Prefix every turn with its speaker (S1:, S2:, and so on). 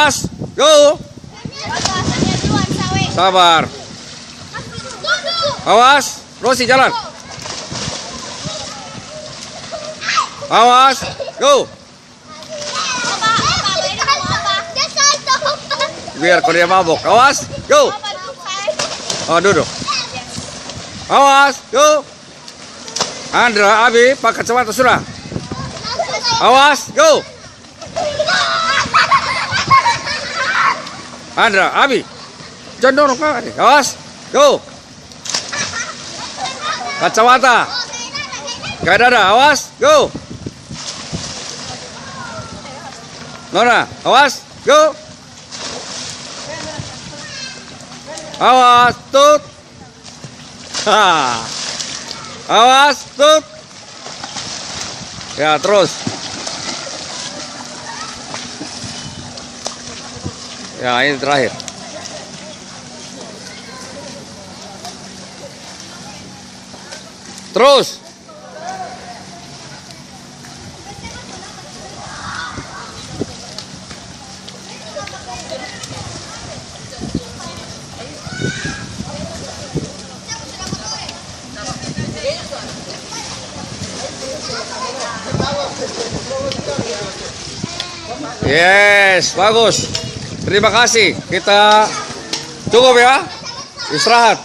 S1: Awas, go. Sabar. Awas, Rosi jalan. Awas, go. Biar kalau dia mabok. Awas, go. Oh, duduk. Awas, go. Andra, Abi, pakai kacamata sudah. Awas, go. Andra, Abi, jangan dorong kaki. Awas, go. Kacamata. Gak ada, awas, go. Nona, awas, go. Awas, tut. Ha. Awas, tut. Ya, terus. Ya, ini terakhir. Terus. Yes, bagus. Terima kasih. Kita cukup ya. Istirahat.